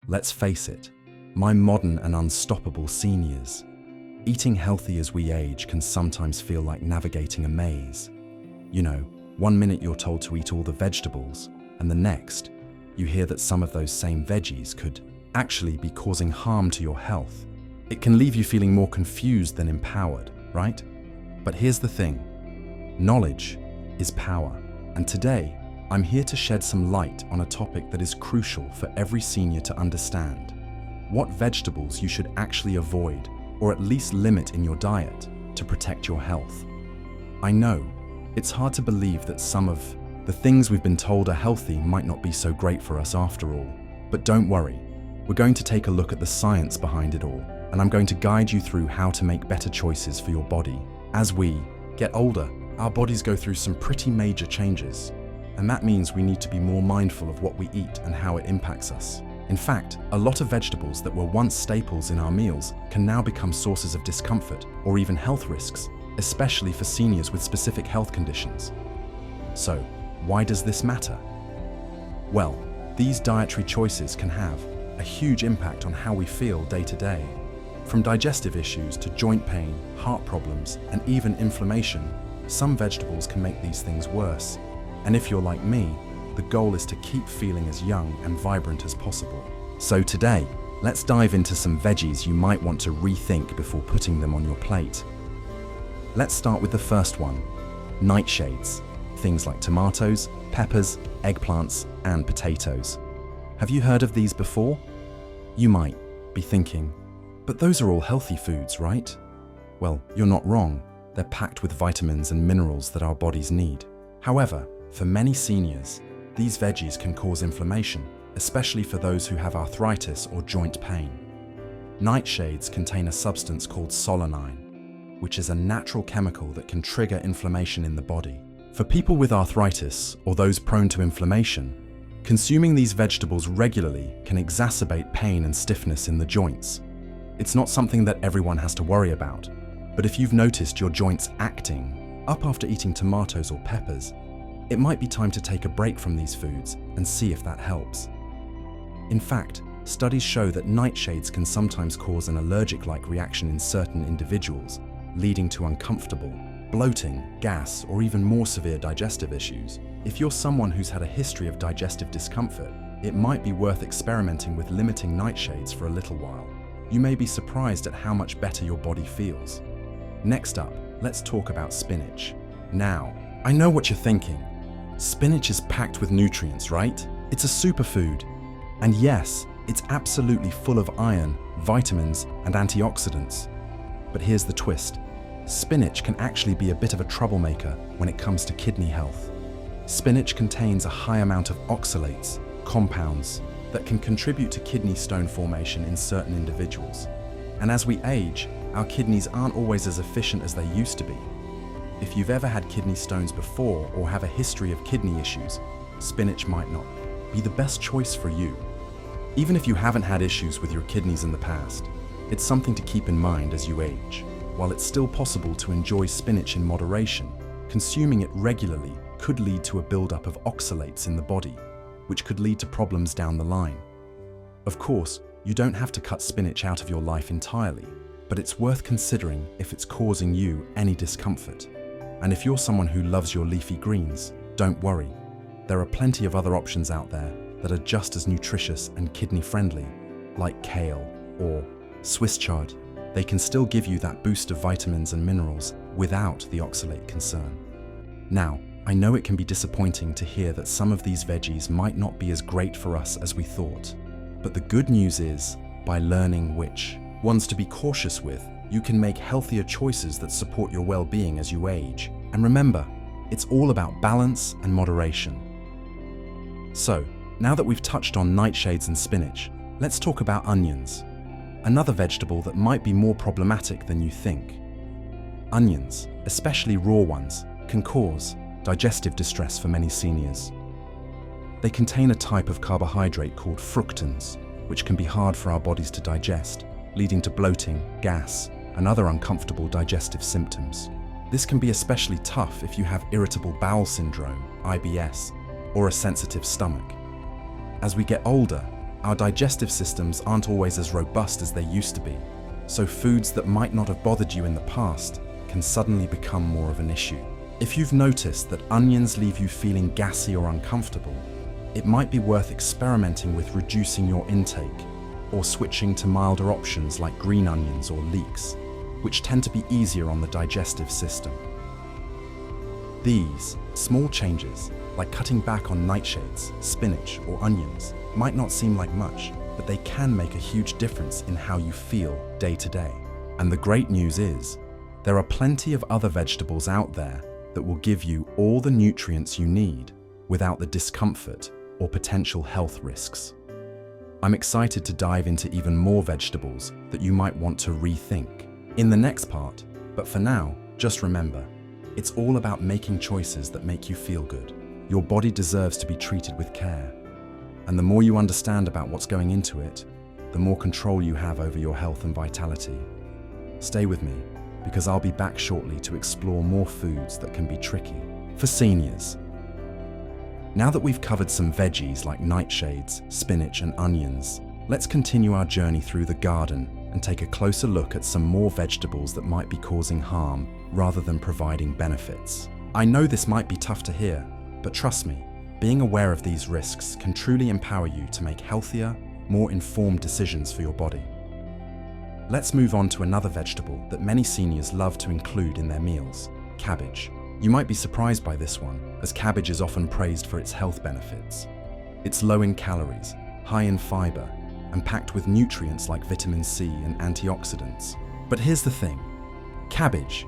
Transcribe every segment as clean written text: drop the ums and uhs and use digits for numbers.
Let's face it, my modern and unstoppable seniors. Eating healthy as we age can sometimes feel like navigating a maze. You know, one minute you're told to eat all the vegetables, and the next, you hear that some of those same veggies could actually be causing harm to your health. It can leave you feeling more confused than empowered, right? But here's the thing. Knowledge is power. And today, I'm here to shed some light on a topic that is crucial for every senior to understand. What vegetables you should actually avoid, or at least limit in your diet, to protect your health. I know, it's hard to believe that some of the things we've been told are healthy might not be so great for us after all. But don't worry, we're going to take a look at the science behind it all, and I'm going to guide you through how to make better choices for your body. As we get older, our bodies go through some pretty major changes, and that means we need to be more mindful of what we eat and how it impacts us. In fact, a lot of vegetables that were once staples in our meals can now become sources of discomfort or even health risks, especially for seniors with specific health conditions. So, why does this matter? Well, these dietary choices can have a huge impact on how we feel day to day. From digestive issues to joint pain, heart problems, and even inflammation, some vegetables can make these things worse. And if you're like me, the goal is to keep feeling as young and vibrant as possible. So today, let's dive into some veggies you might want to rethink before putting them on your plate. Let's start with the first one, nightshades. Things like tomatoes, peppers, eggplants, and potatoes. Have you heard of these before? You might be thinking, but those are all healthy foods, right? Well, you're not wrong. They're packed with vitamins and minerals that our bodies need. However, for many seniors, these veggies can cause inflammation, especially for those who have arthritis or joint pain. Nightshades contain a substance called solanine, which is a natural chemical that can trigger inflammation in the body. For people with arthritis or those prone to inflammation, consuming these vegetables regularly can exacerbate pain and stiffness in the joints. It's not something that everyone has to worry about, but if you've noticed your joints acting up after eating tomatoes or peppers, it might be time to take a break from these foods and see if that helps. In fact, studies show that nightshades can sometimes cause an allergic-like reaction in certain individuals, leading to uncomfortable, bloating, gas, or even more severe digestive issues. If you're someone who's had a history of digestive discomfort, it might be worth experimenting with limiting nightshades for a little while. You may be surprised at how much better your body feels. Next up, let's talk about spinach. Now, I know what you're thinking. Spinach is packed with nutrients, right? It's a superfood. And yes, it's absolutely full of iron, vitamins, and antioxidants. But here's the twist. Spinach can actually be a bit of a troublemaker when it comes to kidney health. Spinach contains a high amount of oxalates, compounds, that can contribute to kidney stone formation in certain individuals. And as we age, our kidneys aren't always as efficient as they used to be. If you've ever had kidney stones before or have a history of kidney issues, spinach might not be the best choice for you. Even if you haven't had issues with your kidneys in the past, it's something to keep in mind as you age. While it's still possible to enjoy spinach in moderation, consuming it regularly could lead to a buildup of oxalates in the body, which could lead to problems down the line. Of course, you don't have to cut spinach out of your life entirely, but it's worth considering if it's causing you any discomfort. And if you're someone who loves your leafy greens, don't worry. There are plenty of other options out there that are just as nutritious and kidney-friendly, like kale or Swiss chard. They can still give you that boost of vitamins and minerals without the oxalate concern. Now, I know it can be disappointing to hear that some of these veggies might not be as great for us as we thought. But the good news is, by learning which ones to be cautious with, you can make healthier choices that support your well-being as you age. And remember, it's all about balance and moderation. So, now that we've touched on nightshades and spinach, let's talk about onions. Another vegetable that might be more problematic than you think. Onions, especially raw ones, can cause digestive distress for many seniors. They contain a type of carbohydrate called fructans, which can be hard for our bodies to digest, leading to bloating, gas, and other uncomfortable digestive symptoms. This can be especially tough if you have irritable bowel syndrome, IBS, or a sensitive stomach. As we get older, Our digestive systems aren't always as robust as they used to be, so foods that might not have bothered you in the past can suddenly become more of an issue. If you've noticed that onions leave you feeling gassy or uncomfortable, it might be worth experimenting with reducing your intake or switching to milder options like green onions or leeks, which tend to be easier on the digestive system. These small changes, like cutting back on nightshades, spinach, or onions, might not seem like much, but they can make a huge difference in how you feel day to day. And the great news is, there are plenty of other vegetables out there that will give you all the nutrients you need without the discomfort or potential health risks. I'm excited to dive into even more vegetables that you might want to rethink in the next part, but for now, just remember, it's all about making choices that make you feel good. Your body deserves to be treated with care, and the more you understand about what's going into it, the more control you have over your health and vitality. Stay with me, because I'll be back shortly to explore more foods that can be tricky for seniors. Now that we've covered some veggies like nightshades, spinach, and onions, let's continue our journey through the garden and take a closer look at some more vegetables that might be causing harm rather than providing benefits. I know this might be tough to hear, but trust me, being aware of these risks can truly empower you to make healthier, more informed decisions for your body. Let's move on to another vegetable that many seniors love to include in their meals: cabbage. You might be surprised by this one, as cabbage is often praised for its health benefits. It's low in calories, high in fiber, and packed with nutrients like vitamin C and antioxidants. But here's the thing: cabbage,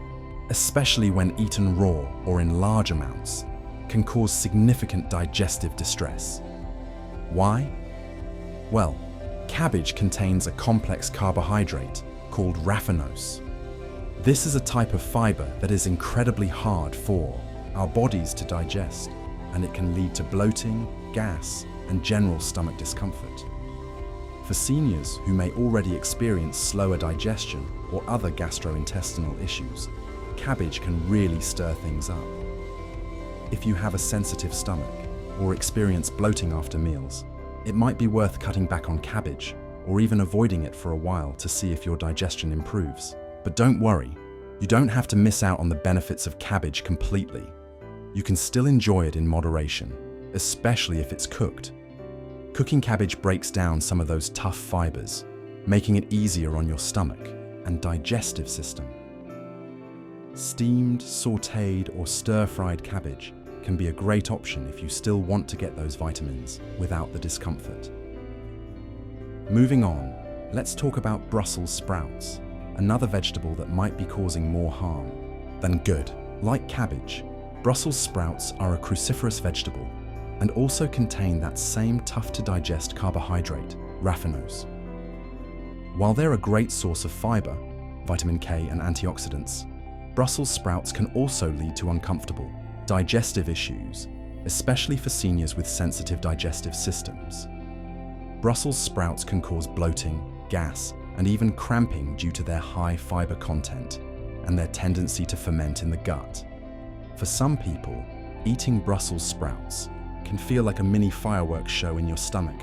especially when eaten raw or in large amounts, can cause significant digestive distress. Why? Well, cabbage contains a complex carbohydrate called raffinose. This is a type of fiber that is incredibly hard for our bodies to digest, and it can lead to bloating, gas, and general stomach discomfort. For seniors who may already experience slower digestion or other gastrointestinal issues, cabbage can really stir things up. If you have a sensitive stomach or experience bloating after meals, it might be worth cutting back on cabbage or even avoiding it for a while to see if your digestion improves. But don't worry, you don't have to miss out on the benefits of cabbage completely. You can still enjoy it in moderation, especially if it's cooked. Cooking cabbage breaks down some of those tough fibers, making it easier on your stomach and digestive system. Steamed, sautéed, or stir-fried cabbage can be a great option if you still want to get those vitamins without the discomfort. Moving on, let's talk about Brussels sprouts, another vegetable that might be causing more harm than good. Like cabbage, Brussels sprouts are a cruciferous vegetable and also contain that same tough-to-digest carbohydrate, raffinose. While they're a great source of fiber, vitamin K, and antioxidants, Brussels sprouts can also lead to uncomfortable digestive issues, especially for seniors with sensitive digestive systems. Brussels sprouts can cause bloating, gas, and even cramping due to their high fiber content and their tendency to ferment in the gut. For some people, eating Brussels sprouts can feel like a mini fireworks show in your stomach.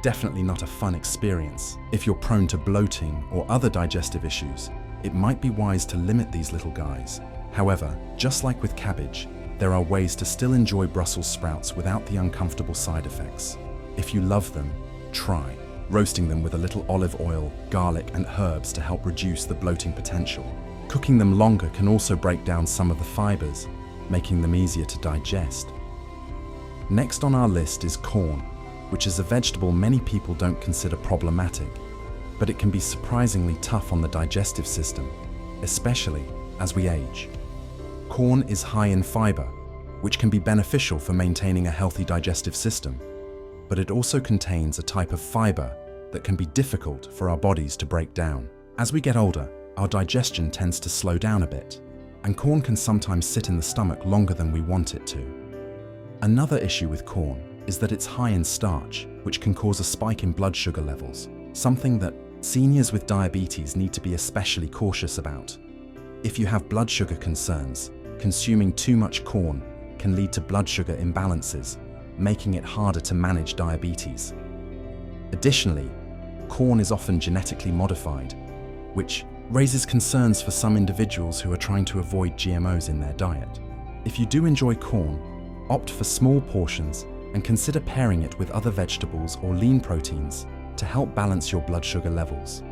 Definitely not a fun experience. If you're prone to bloating or other digestive issues, it might be wise to limit these little guys. However, just like with cabbage, there are ways to still enjoy Brussels sprouts without the uncomfortable side effects. If you love them, try roasting them with a little olive oil, garlic, and herbs to help reduce the bloating potential. Cooking them longer can also break down some of the fibers, making them easier to digest. Next on our list is corn, which is a vegetable many people don't consider problematic, but it can be surprisingly tough on the digestive system, especially as we age. Corn is high in fiber, which can be beneficial for maintaining a healthy digestive system, but it also contains a type of fiber that can be difficult for our bodies to break down. As we get older, our digestion tends to slow down a bit, and corn can sometimes sit in the stomach longer than we want it to. Another issue with corn is that it's high in starch, which can cause a spike in blood sugar levels, something that seniors with diabetes need to be especially cautious about. If you have blood sugar concerns, consuming too much corn can lead to blood sugar imbalances, making it harder to manage diabetes. Additionally, corn is often genetically modified, which raises concerns for some individuals who are trying to avoid GMOs in their diet. If you do enjoy corn, opt for small portions and consider pairing it with other vegetables or lean proteins to help balance your blood sugar levels.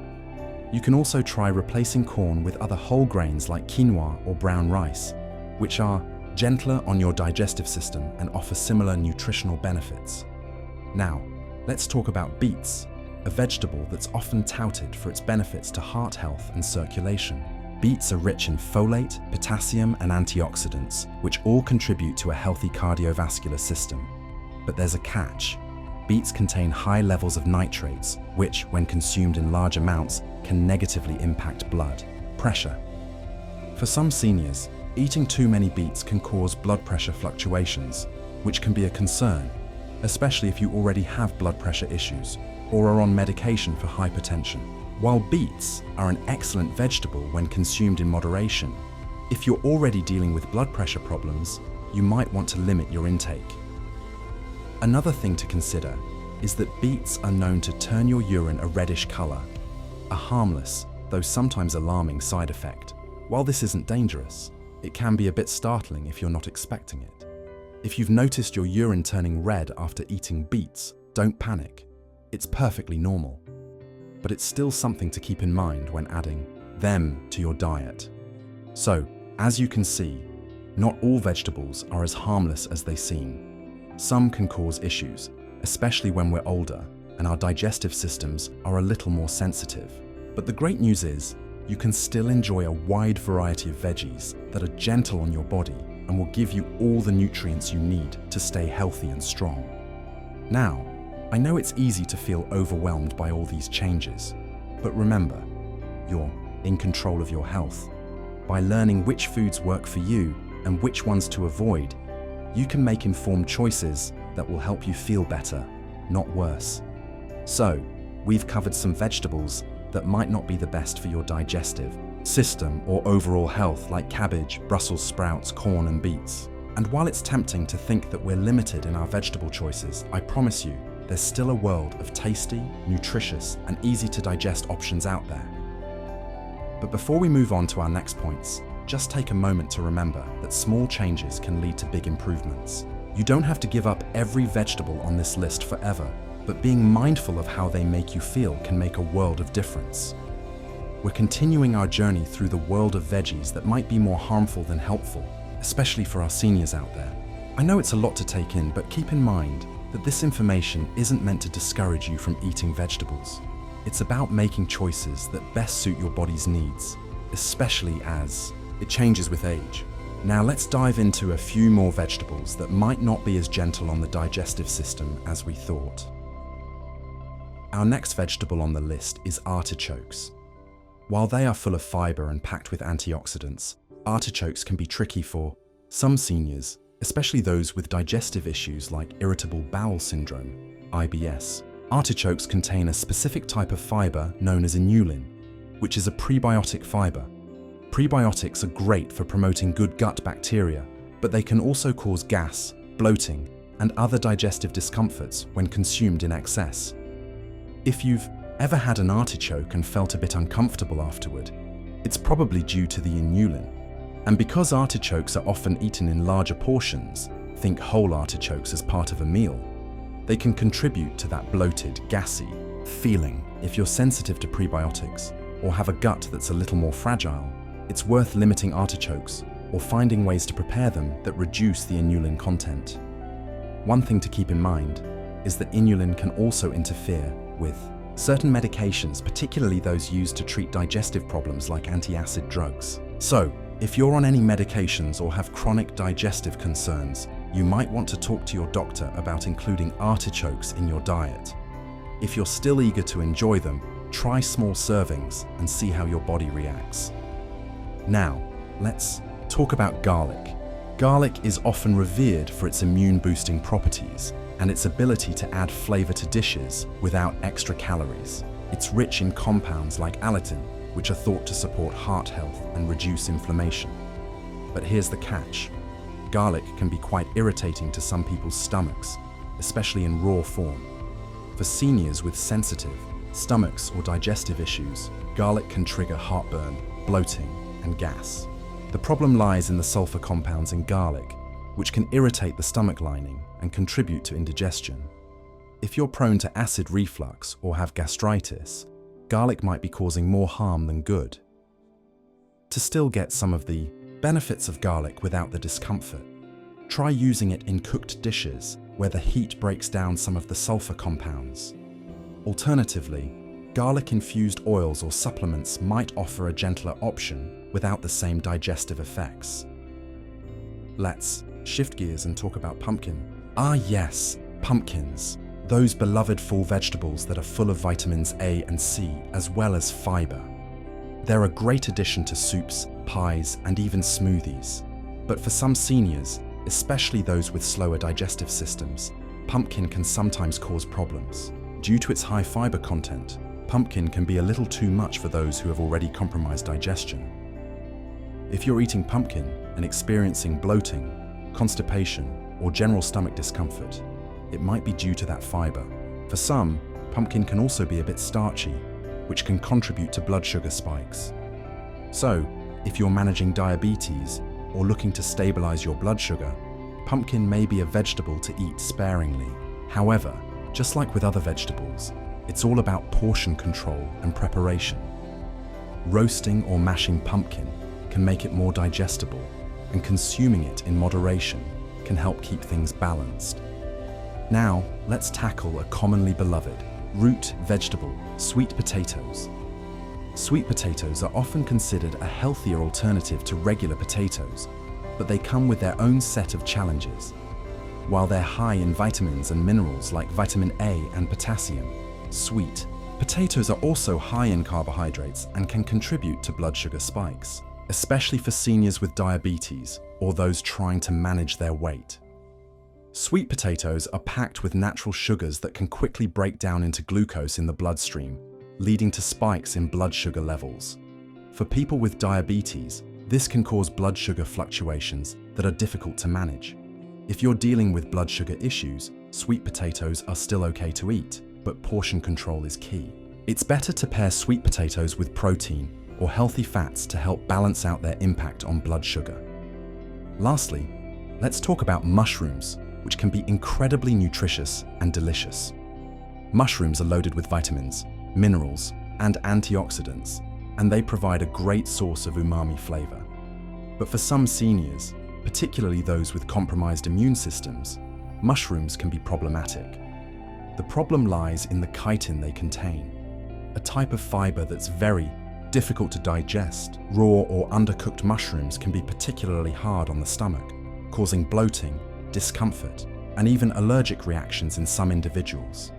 You can also try replacing corn with other whole grains like quinoa or brown rice, which are gentler on your digestive system and offer similar nutritional benefits. Now, let's talk about beets, a vegetable that's often touted for its benefits to heart health and circulation. Beets are rich in folate, potassium, and antioxidants, which all contribute to a healthy cardiovascular system. But there's a catch. Beets contain high levels of nitrates, which, when consumed in large amounts, can negatively impact blood pressure. For some seniors, eating too many beets can cause blood pressure fluctuations, which can be a concern, especially if you already have blood pressure issues or are on medication for hypertension. While beets are an excellent vegetable when consumed in moderation, if you're already dealing with blood pressure problems, you might want to limit your intake. Another thing to consider is that beets are known to turn your urine a reddish color, a harmless, though sometimes alarming side effect. While this isn't dangerous, it can be a bit startling if you're not expecting it. If you've noticed your urine turning red after eating beets, don't panic. It's perfectly normal. But it's still something to keep in mind when adding them to your diet. So, as you can see, not all vegetables are as harmless as they seem. Some can cause issues, especially when we're older and our digestive systems are a little more sensitive. But the great news is, you can still enjoy a wide variety of veggies that are gentle on your body and will give you all the nutrients you need to stay healthy and strong. Now, I know it's easy to feel overwhelmed by all these changes, but remember, you're in control of your health. By learning which foods work for you and which ones to avoid, you can make informed choices that will help you feel better, not worse. So, we've covered some vegetables that might not be the best for your digestive system or overall health, like cabbage, Brussels sprouts, corn, and beets. And while it's tempting to think that we're limited in our vegetable choices, I promise you, there's still a world of tasty, nutritious, and easy to digest options out there. But before we move on to our next points, just take a moment to remember that small changes can lead to big improvements. You don't have to give up every vegetable on this list forever, but being mindful of how they make you feel can make a world of difference. We're continuing our journey through the world of veggies that might be more harmful than helpful, especially for our seniors out there. I know it's a lot to take in, but keep in mind that this information isn't meant to discourage you from eating vegetables. It's about making choices that best suit your body's needs, especially as it changes with age. Now let's dive into a few more vegetables that might not be as gentle on the digestive system as we thought. Our next vegetable on the list is artichokes. While they are full of fiber and packed with antioxidants, artichokes can be tricky for some seniors, especially those with digestive issues like irritable bowel syndrome, IBS. Artichokes contain a specific type of fiber known as inulin, which is a prebiotic fiber. Prebiotics are great for promoting good gut bacteria, but they can also cause gas, bloating, and other digestive discomforts when consumed in excess. If you've ever had an artichoke and felt a bit uncomfortable afterward, it's probably due to the inulin. And because artichokes are often eaten in larger portions, think whole artichokes as part of a meal, they can contribute to that bloated, gassy feeling. If you're sensitive to prebiotics or have a gut that's a little more fragile, it's worth limiting artichokes or finding ways to prepare them that reduce the inulin content. One thing to keep in mind is that inulin can also interfere with certain medications, particularly those used to treat digestive problems like antacid drugs. So, if you're on any medications or have chronic digestive concerns, you might want to talk to your doctor about including artichokes in your diet. If you're still eager to enjoy them, try small servings and see how your body reacts. Now, let's talk about garlic. Garlic is often revered for its immune-boosting properties and its ability to add flavor to dishes without extra calories. It's rich in compounds like allicin, which are thought to support heart health and reduce inflammation. But here's the catch. Garlic can be quite irritating to some people's stomachs, especially in raw form. For seniors with sensitive stomachs or digestive issues, garlic can trigger heartburn, bloating, and gas. The problem lies in the sulfur compounds in garlic, which can irritate the stomach lining and contribute to indigestion. If you're prone to acid reflux or have gastritis, garlic might be causing more harm than good. To still get some of the benefits of garlic without the discomfort, try using it in cooked dishes where the heat breaks down some of the sulfur compounds. Alternatively, garlic-infused oils or supplements might offer a gentler option without the same digestive effects. Let's shift gears and talk about pumpkin. Ah yes, pumpkins. Those beloved fall vegetables that are full of vitamins A and C as well as fiber. They're a great addition to soups, pies, and even smoothies. But for some seniors, especially those with slower digestive systems, pumpkin can sometimes cause problems. Due to its high fiber content, pumpkin can be a little too much for those who have already compromised digestion. If you're eating pumpkin and experiencing bloating, constipation, or general stomach discomfort, it might be due to that fiber. For some, pumpkin can also be a bit starchy, which can contribute to blood sugar spikes. So, if you're managing diabetes or looking to stabilize your blood sugar, pumpkin may be a vegetable to eat sparingly. However, just like with other vegetables, it's all about portion control and preparation. Roasting or mashing pumpkin can make it more digestible, and consuming it in moderation can help keep things balanced. Now, let's tackle a commonly beloved root vegetable, sweet potatoes. Sweet potatoes are often considered a healthier alternative to regular potatoes, but they come with their own set of challenges. While they're high in vitamins and minerals like vitamin A and potassium, sweet potatoes are also high in carbohydrates and can contribute to blood sugar spikes, especially for seniors with diabetes or those trying to manage their weight. Sweet potatoes are packed with natural sugars that can quickly break down into glucose in the bloodstream, leading to spikes in blood sugar levels. For people with diabetes, this can cause blood sugar fluctuations that are difficult to manage. If you're dealing with blood sugar issues, sweet potatoes are still okay to eat, but portion control is key. It's better to pair sweet potatoes with protein or healthy fats to help balance out their impact on blood sugar. Lastly, let's talk about mushrooms, which can be incredibly nutritious and delicious. Mushrooms are loaded with vitamins, minerals, and antioxidants, and they provide a great source of umami flavor. But for some seniors, particularly those with compromised immune systems, mushrooms can be problematic. The problem lies in the chitin they contain, a type of fiber that's very difficult to digest. Raw or undercooked mushrooms can be particularly hard on the stomach, causing bloating, discomfort, and even allergic reactions in some individuals.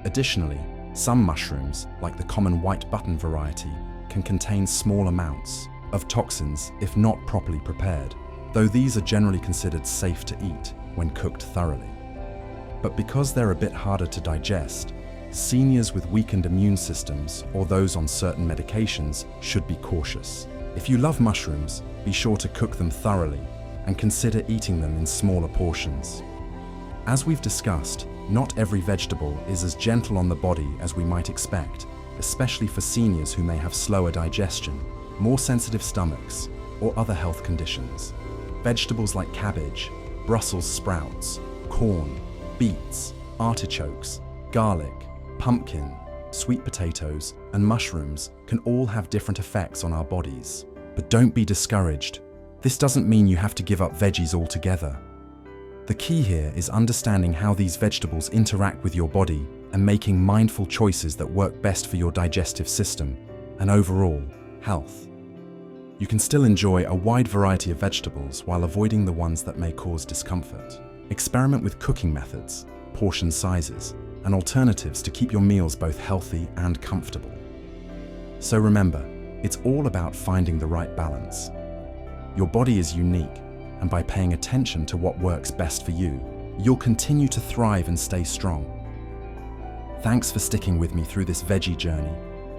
Additionally, some mushrooms, like the common white button variety, can contain small amounts of toxins if not properly prepared, though these are generally considered safe to eat when cooked thoroughly. But because they're a bit harder to digest, seniors with weakened immune systems or those on certain medications should be cautious. If you love mushrooms, be sure to cook them thoroughly and consider eating them in smaller portions. As we've discussed, not every vegetable is as gentle on the body as we might expect, especially for seniors who may have slower digestion, more sensitive stomachs, or other health conditions. Vegetables like cabbage, Brussels sprouts, corn, beets, artichokes, garlic, pumpkin, sweet potatoes, and mushrooms can all have different effects on our bodies. But don't be discouraged. This doesn't mean you have to give up veggies altogether. The key here is understanding how these vegetables interact with your body and making mindful choices that work best for your digestive system and overall health. You can still enjoy a wide variety of vegetables while avoiding the ones that may cause discomfort. Experiment with cooking methods, portion sizes, and alternatives to keep your meals both healthy and comfortable. So remember, it's all about finding the right balance. Your body is unique, and by paying attention to what works best for you, you'll continue to thrive and stay strong. Thanks for sticking with me through this veggie journey,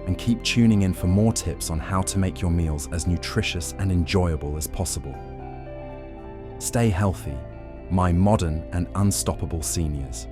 and keep tuning in for more tips on how to make your meals as nutritious and enjoyable as possible. Stay healthy, my modern and unstoppable seniors.